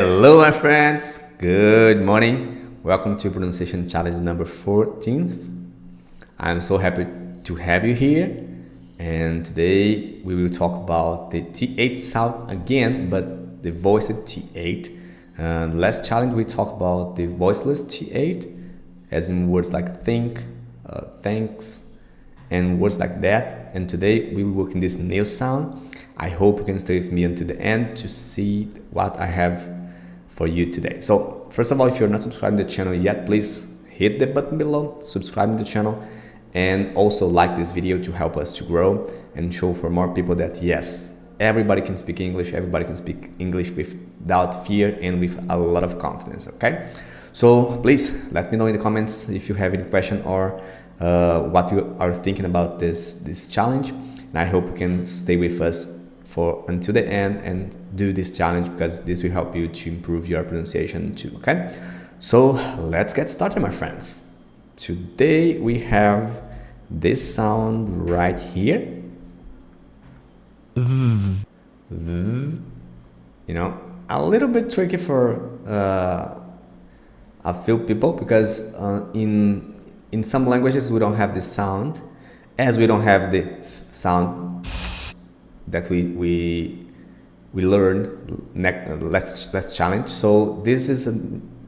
Hello, my friends. Good morning. Welcome to pronunciation challenge number 14th. I'm so happy to have you here. And today we will talk about the T8 sound again, but the voiced T8. Last challenge we talked about the voiceless T8, as in words like think, thanks, and words like that. And today we will work in this new sound. I hope you can stay with me until the end to see what I have for you today. So first of all, if you're not subscribed to the channel yet, please hit the button below, subscribe to the channel, and also like this video to help us to grow and show for more people that yes, everybody can speak English, everybody can speak English without fear and with a lot of confidence, okay? So please let me know in the comments if you have any question or what you are thinking about this challenge. And I hope you can stay with us until the end and do this challenge, because this will help you to improve your pronunciation too, okay? So let's get started, my friends. Today we have this sound right here. You know, a little bit tricky for a few people, because in some languages we don't have this sound, as we don't have the sound that we learned let's challenge. So this is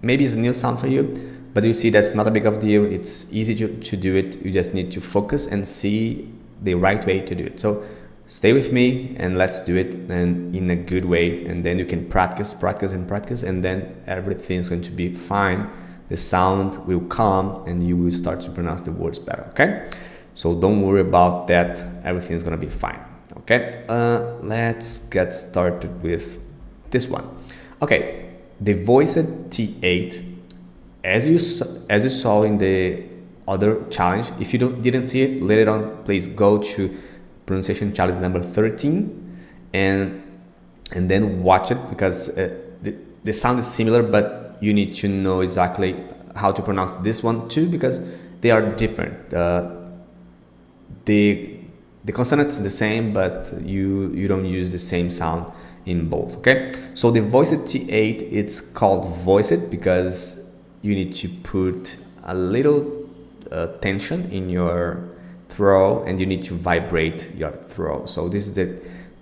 maybe it's a new sound for you, but you see that's not a big of deal. It's easy to do it. You just need to focus and see the right way to do it. So stay with me and let's do it and in a good way, and then you can practice, and then everything's going to be fine. The sound will come and you will start to pronounce the words better, okay? So don't worry about that, everything's gonna be fine. Okay, let's get started with this one. Okay, the voiced T8, as you saw in the other challenge. If you didn't see it, later on, please go to pronunciation challenge number 13 and then watch it, because the sound is similar, but you need to know exactly how to pronounce this one too, because they are different. The consonant is the same, but you don't use the same sound in both, okay? So the voiced T8, it's called voiced because you need to put a little tension in your throat and you need to vibrate your throat. So this is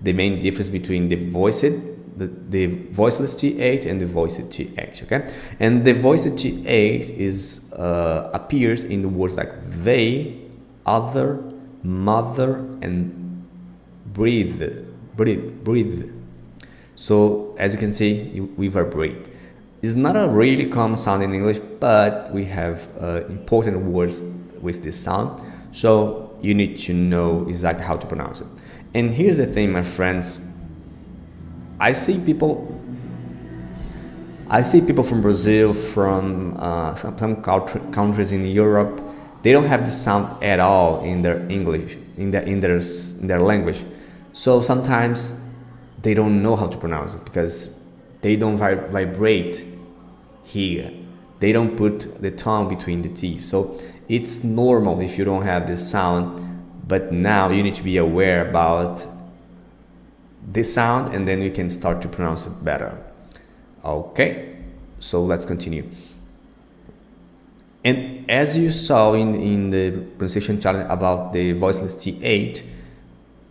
the main difference between the voiced, the voiceless T8 and the voiced T8, okay? And the voiced T8 is appears in the words like they, other, mother, and breathe. So as you can see, we vibrate. It's not a really common sound in English, but we have important words with this sound, so you need to know exactly how to pronounce it. And here's the thing, my friends, I see people from Brazil, from some countries in Europe. They don't have the sound at all in their English, in their language. So sometimes they don't know how to pronounce it because they don't vibrate here. They don't put the tongue between the teeth. So it's normal if you don't have this sound, but now you need to be aware about this sound and then you can start to pronounce it better. Okay, so let's continue. And as you saw in the pronunciation challenge about the voiceless T8,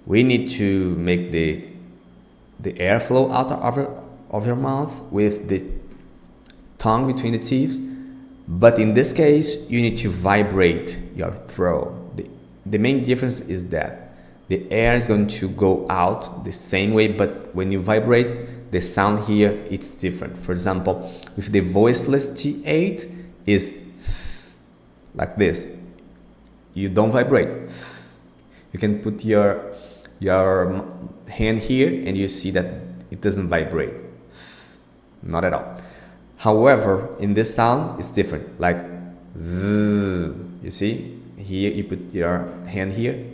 we need to make the airflow out of your mouth with the tongue between the teeth. But in this case, you need to vibrate your throat. The main difference is that the air is going to go out the same way, but when you vibrate, the sound here, it's different. For example, with the voiceless T8 is like this. You don't vibrate. You can put your hand here and you see that it doesn't vibrate. Not at all. However, in this sound, it's different. Like, you see? Here, you put your hand here.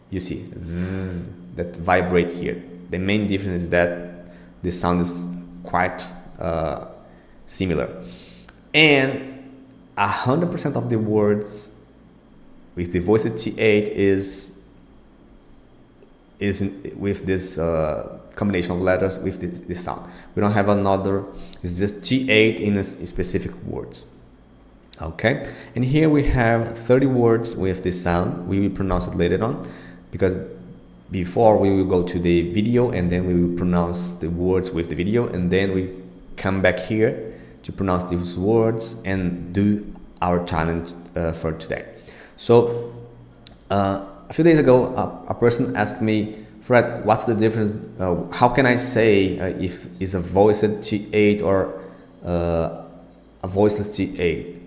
You see that vibrate here. The main difference is that the sound is quite similar. And 100% of the words with the voiced T8 is is with this combination of letters with this sound. We don't have another. It's just G8 in specific words. Okay, and here we have 30 words with this sound. We will pronounce it later on, because before we will go to the video and then we will pronounce the words with the video, and then we come back here to pronounce these words and do our challenge for today. So a few days ago, a person asked me, Fred, what's the difference? How can I say if it's a voiced G8 or a voiceless G8?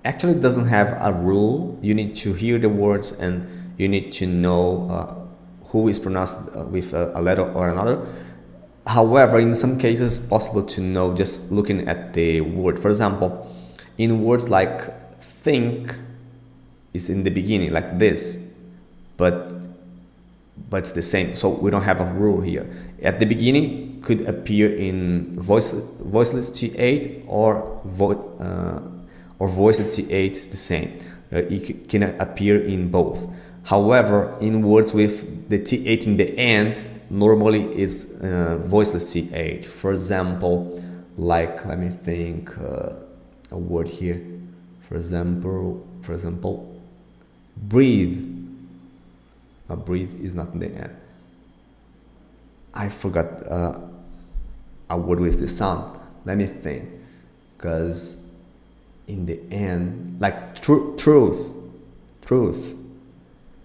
Actually, it doesn't have a rule. You need to hear the words and you need to know who is pronounced with a letter or another. However, in some cases, it's possible to know just looking at the word. For example, in words like think is in the beginning, like this, but it's the same. So we don't have a rule here. At the beginning, could appear in voiceless G8 or voiced G8 is the same. It can appear in both. However, in words with the T8 in the end, normally is voiceless T8. For example, like, let me think, a word here. For example, breathe. Breathe is not in the end. I forgot a word with the sound. Let me think, because in the end, like truth.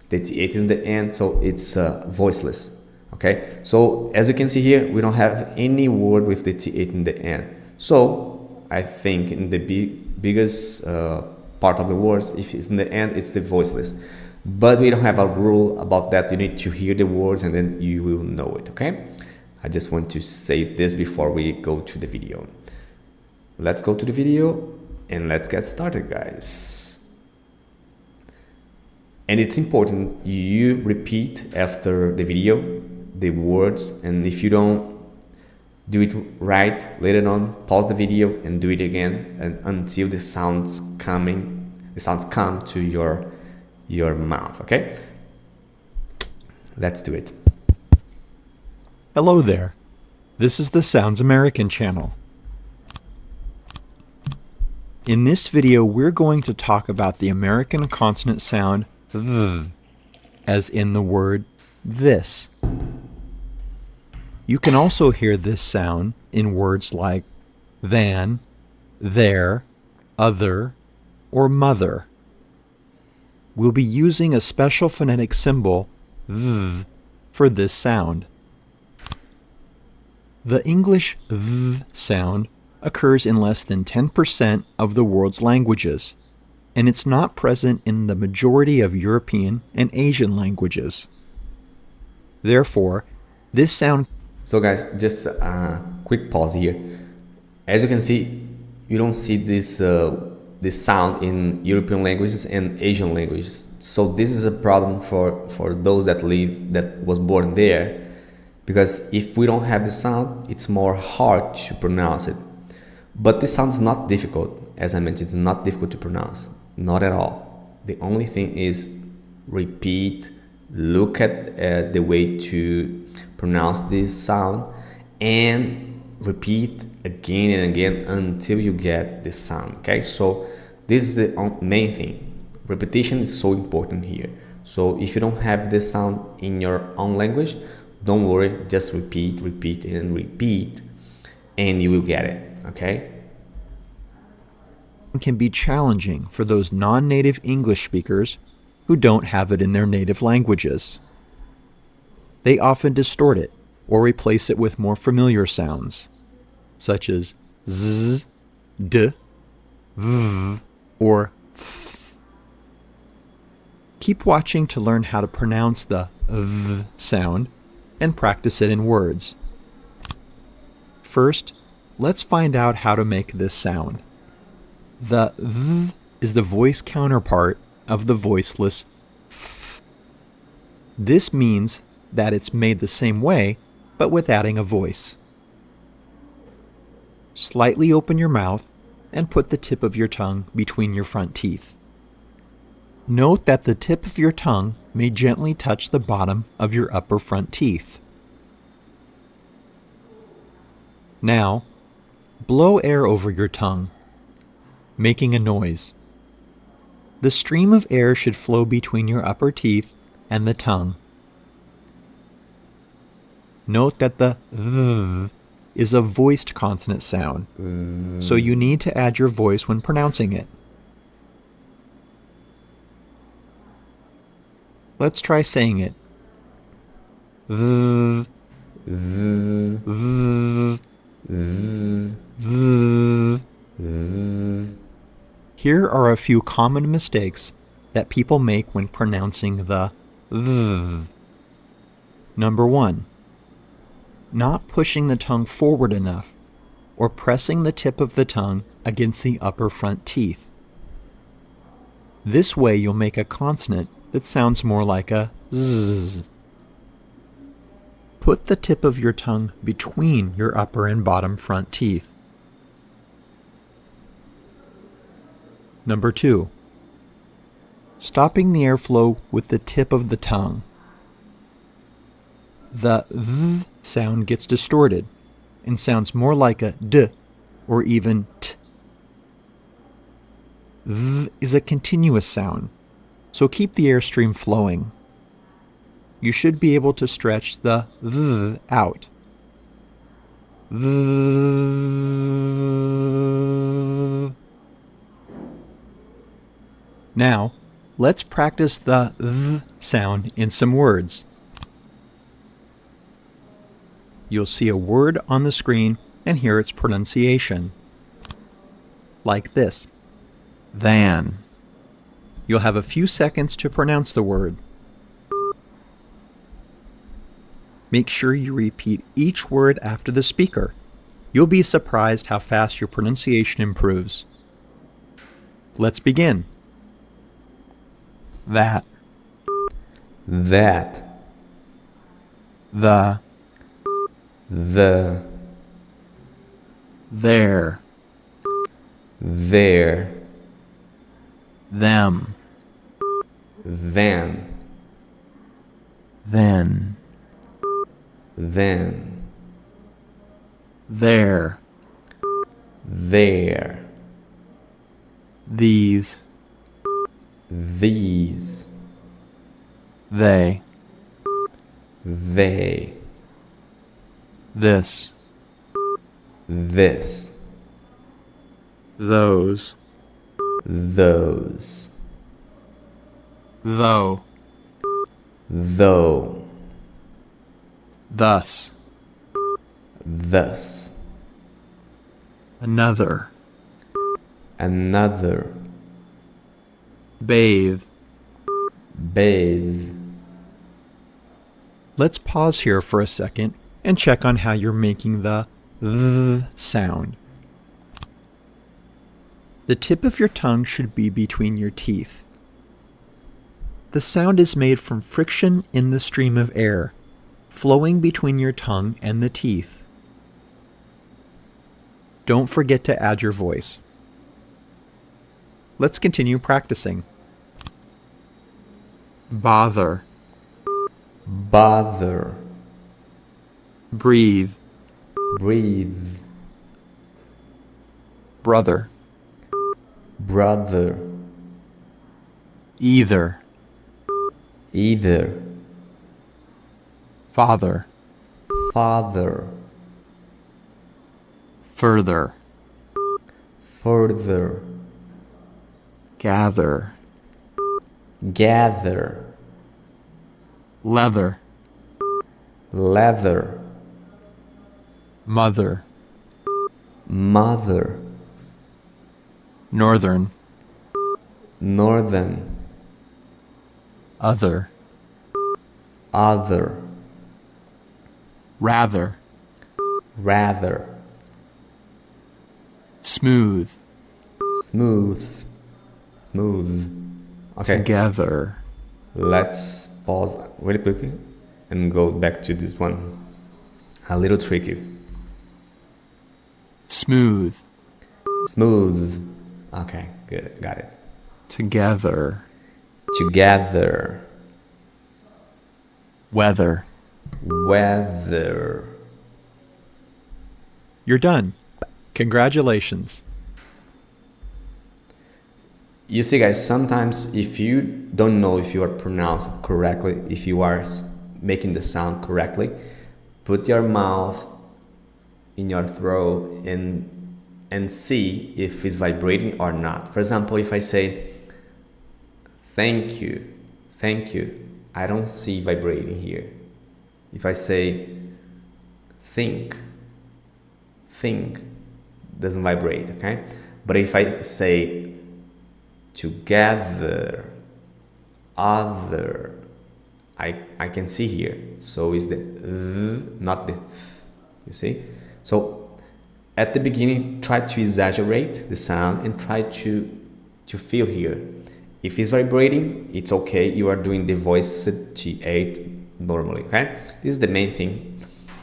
The T8 is in the end, so it's voiceless. Okay, so as you can see here, we don't have any word with the T8 in the end. So I think in the biggest part of the words, if it's in the end, it's the voiceless. But we don't have a rule about that. You need to hear the words and then you will know it. Okay, I just want to say this before we go to the video. Let's go to the video and let's get started, guys. And it's important you repeat after the video the words, and if you don't do it right later on, pause the video and do it again, and until the sounds come to your mouth. Okay, let's do it. Hello there. This is the Sounds American channel. In this video, we're going to talk about the American consonant sound th, as in the word this. You can also hear this sound in words like than, there, other, or mother. We'll be using a special phonetic symbol, th, for this sound. The English th sound occurs in less than 10% of the world's languages, and it's not present in the majority of European and Asian languages. Therefore, this sound... So guys, just a quick pause here. As you can see, you don't see this sound in European languages and Asian languages. So this is a problem for those that was born there, because if we don't have the sound, it's more hard to pronounce it. But this sound is not difficult. As I mentioned, it's not difficult to pronounce. Not at all. The only thing is repeat, look at the way to pronounce this sound, and repeat again and again until you get the sound. Okay, so this is the main thing. Repetition is so important here. So if you don't have the sound in your own language, don't worry, just repeat and repeat, and you will get it. Okay, can be challenging for those non-native English speakers who don't have it in their native languages. They often distort it or replace it with more familiar sounds, such as z, d, v, or th. Keep watching to learn how to pronounce the th sound and practice it in words. First, let's find out how to make this sound. The th is the voice counterpart of the voiceless th. This means that it's made the same way, but with adding a voice. Slightly open your mouth and put the tip of your tongue between your front teeth. Note that the tip of your tongue may gently touch the bottom of your upper front teeth. Now, blow air over your tongue, making a noise. The stream of air should flow between your upper teeth and the tongue. Note that the th is a voiced consonant sound, so you need to add your voice when pronouncing it. Let's try saying it. Th, th, th, th, th. th. Here are a few common mistakes that people make when pronouncing the th. Number 1. Not pushing the tongue forward enough or pressing the tip of the tongue against the upper front teeth. This way you'll make a consonant that sounds more like a z. Put the tip of your tongue between your upper and bottom front teeth. Number 2. Stopping the airflow with the tip of the tongue. The th sound gets distorted and sounds more like a d or even t. Th is a continuous sound, so keep the airstream flowing. You should be able to stretch the th out. Th. Now, let's practice the th sound in some words. You'll see a word on the screen and hear its pronunciation. Like this. Than. You'll have a few seconds to pronounce the word. Make sure you repeat each word after the speaker. You'll be surprised how fast your pronunciation improves. Let's begin. That. That. The. The. There. There. Them. Then. Then. Then. There. There. These. These. They. They. This. This. Those. Those. Though. Though. Thus. Thus. Another. Another. Bathe. Bathe. Let's pause here for a second and check on how you're making the th sound. The tip of your tongue should be between your teeth. The sound is made from friction in the stream of air, flowing between your tongue and the teeth. Don't forget to add your voice. Let's continue practicing. Bother. Bother. Breathe. Breathe. Brother. Brother. Either. Either. Father. Father. Further. Further. Gather. Gather. Leather. Leather. Mother. Mother. Northern. Northern. Other. Other. Rather. Rather. Smooth. Smooth. Smooth. Okay. Together. Let's pause really quickly and go back to this one. A little tricky. Smooth. Smooth. Okay, good. Got it. Together. together, weather. weather. You're done. Congratulations. You see, guys, sometimes if you don't know if you are pronouncing correctly, if you are making the sound correctly, put your mouth in your throat and see if it's vibrating or not. For example, if I say thank you, I don't see vibrating here. If I say think, doesn't vibrate, okay? But if I say together, other, I can see here. So it's the not the th, you see? So at the beginning, try to exaggerate the sound and try to feel here. If it's vibrating, it's okay. You are doing the voice G8 normally, okay? This is the main thing.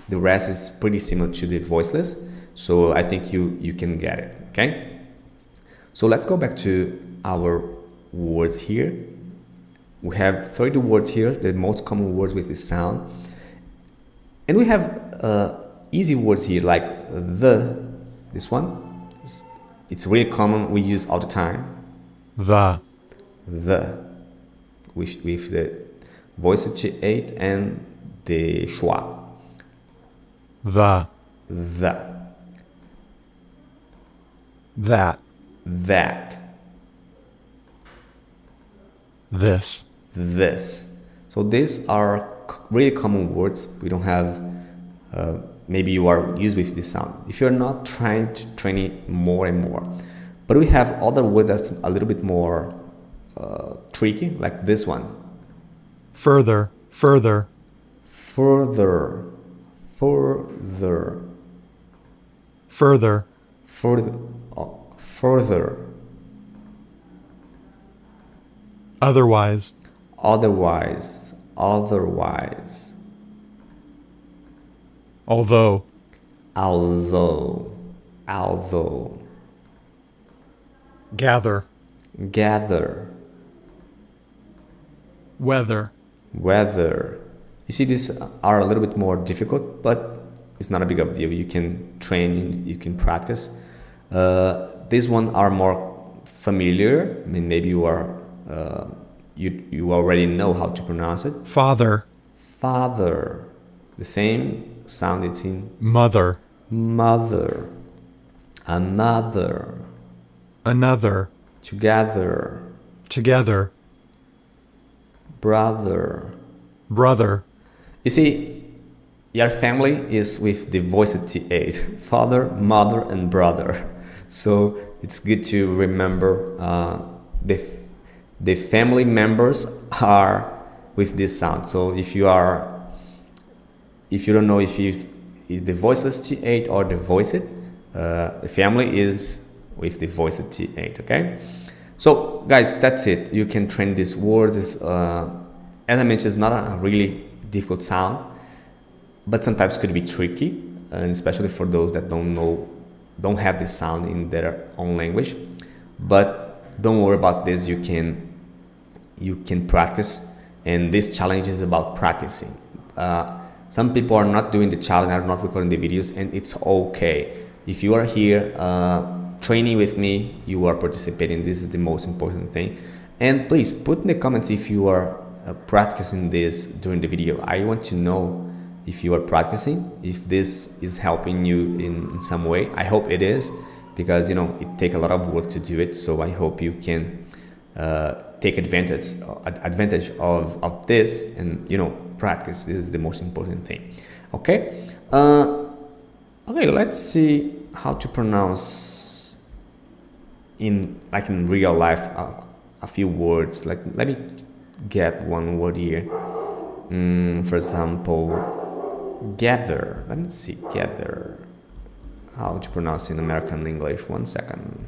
The rest is pretty similar to the voiceless. So I think you can get it, okay? So let's go back to our words here. We have 30 words here, the most common words with this sound. And we have easy words here like this one. It's really common, we use all the time. The. With the voice G8 and the schwa. The. That. This. So these are really common words. We don't have, maybe you are used with this sound. If you're not trying to train it more and more. But we have other words that's a little bit more tricky, like this one. Further. Further. Otherwise. Although. Gather. Weather. You see, these are a little bit more difficult, but it's not a big of a deal. You can train, you can practice. These ones are more familiar. I mean, maybe you are you already know how to pronounce it. Father. The same sound it's in Mother. Another. Together. Brother. You see, your family is with the voice T8, father, mother, and brother. So it's good to remember the family members are with this sound. So if you don't know if it's the voiceless T8 or the voiced, the family is with the voiced T8, okay? So guys, that's it. You can train these words. As I mentioned, it's not a really difficult sound, but sometimes could be tricky, and especially for those that don't have this sound in their own language. But don't worry about this. You can practice, and this challenge is about practicing. Some people are not doing the challenge, are not recording the videos, and it's okay. If you are here training with me, you are participating. This is the most important thing. And please put in the comments if you are practicing this during the video. I want to know if you are practicing, if this is helping you in some way. I hope it is, because it takes a lot of work to do it. So I hope you can take advantage of this and practice. This is the most important thing. Okay. Okay, let's see how to pronounce in real life a few words. Like, let me get one word here. For example, gather. Let me see, gather. How to pronounce in American English? 1 second.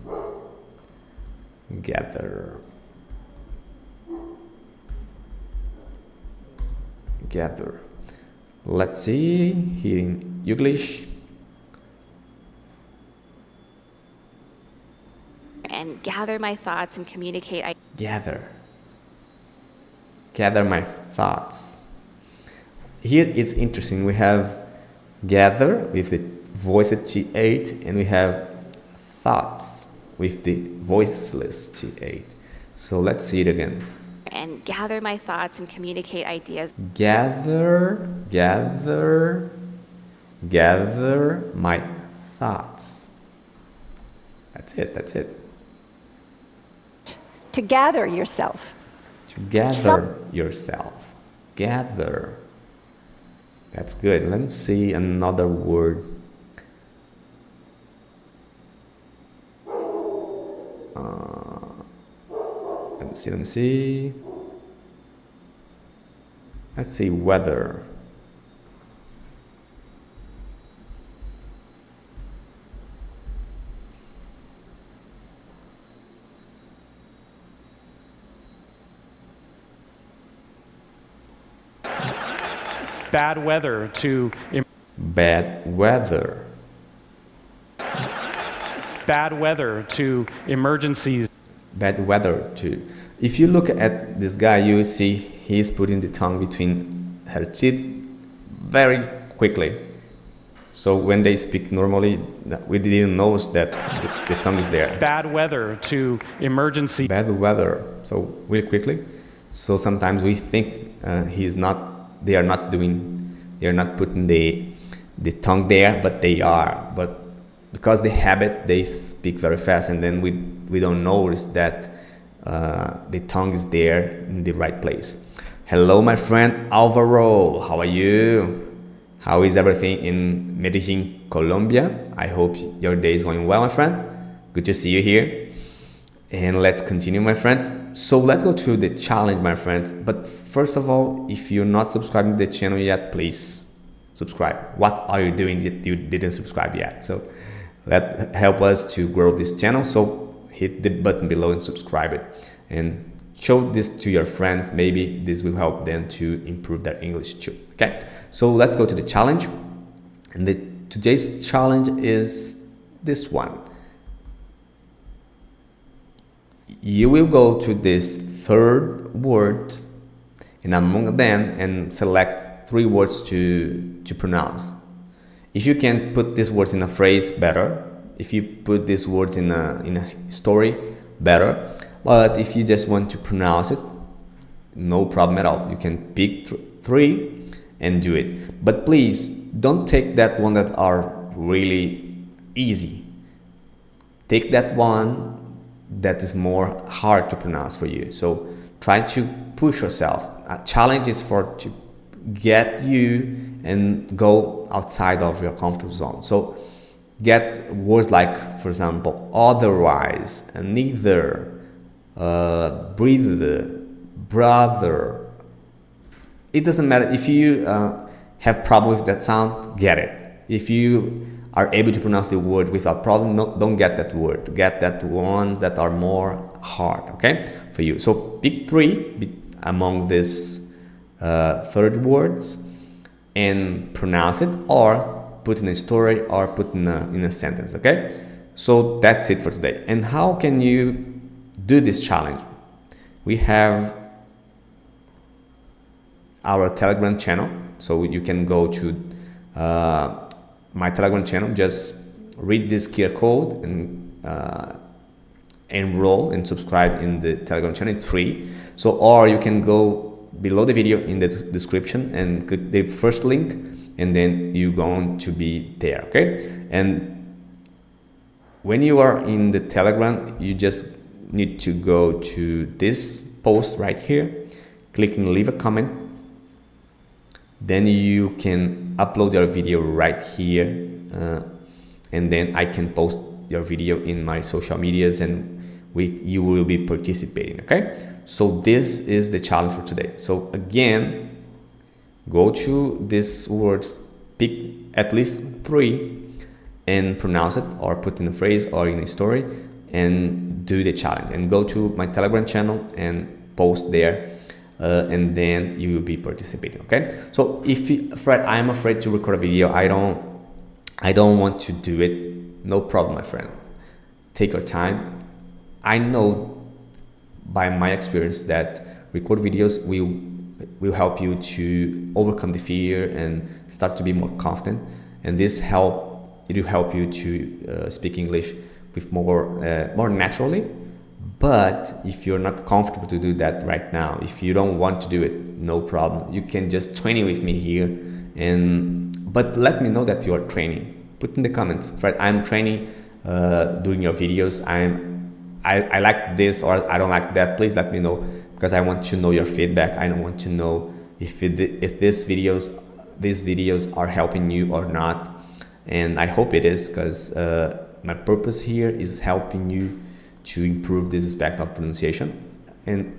Gather. Let's see here in English. And gather my thoughts and communicate. Gather. gather my thoughts. Here it's interesting. We have gather with the voiced th, and we have thoughts with the voiceless th. So let's see it again. And gather my thoughts and communicate ideas. Gather my thoughts. That's it. To gather yourself. To gather yourself. Gather. That's good. Let me see another word. Let me see. Let's see, weather. Bad weather to Bad weather. bad weather to emergencies. Bad weather too. If you look at this guy, you will see he's putting the tongue between her teeth very quickly. So when they speak normally, we didn't notice that the tongue is there. Bad weather to emergency. Bad weather. So really quickly. So sometimes we think they are not putting the tongue there, but they are. But because they habit, they speak very fast, and then we don't notice that the tongue is there in the right place. Hello, my friend Alvaro. How are you? How is everything in Medellin, Colombia? I hope your day is going well, my friend. Good to see you here. And let's continue, my friends. So let's go to the challenge, my friends. But first of all, if you're not subscribing to the channel yet, please subscribe. What are you doing that you didn't subscribe yet? So that help us to grow this channel. So hit the button below and subscribe it. And show this to your friends. Maybe this will help them to improve their English too. Okay? So let's go to the challenge. And today's challenge is this one. You will go to this third word and among them and select 3 words to pronounce. If you can put these words in a phrase, better. If you put these words in a story, better. But if you just want to pronounce it, no problem at all. You can pick 3 and do it. But please don't take that one that are really easy. Take that one that is more hard to pronounce for you. So try to push yourself. A challenge is to get you and go outside of your comfort zone. So get words like, for example, otherwise, neither, breathe, brother. It doesn't matter. If you have problem with that sound, get it. If you are able to pronounce the word without problem, don't get that word. Get that ones that are more hard, okay, for you. So pick 3 among these 3rd words and pronounce it, or put in a story, or put in a sentence, okay? So that's it for today. And how can you do this challenge? We have our Telegram channel, so you can go to my Telegram channel. Just read this QR code and enroll and subscribe in the Telegram channel. It's free. So, or you can go below the video in the description and click the first link, and then you're going to be there, okay? And when you are in the Telegram, you just need to go to this post right here, click and leave a comment. Then you can upload your video right here, and then I can post your video in my social medias, and you will be participating, okay? So this is the challenge for today. So again, go to these words, pick at least 3 and pronounce it, or put in a phrase or in a story, and do the challenge. And go to my Telegram channel and post there. And then you will be participating, okay? So if I'm afraid to record a video, I don't want to do it, no problem, my friend. Take your time. I know by my experience that record videos will help you to overcome the fear and start to be more confident. And it will help you to speak English with more naturally. But if you're not comfortable to do that right now, if you don't want to do it, no problem. You can just train it with me here, but let me know that you are training. Put in the comments, Fred, I'm training doing your videos. I like this or I don't like that. Please let me know, because I want to know your feedback. I don't want to know if these videos are helping you or not. And I hope it is, because my purpose here is helping you to improve this aspect of pronunciation, and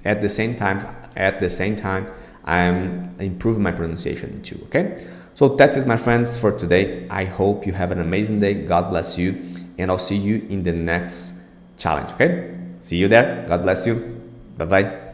at the same time I'm improving my pronunciation too. Okay, so that's it, my friends, for today. I hope you have an amazing day. God bless you, and I'll see you in the next challenge. Okay, see you there. God bless you. Bye bye.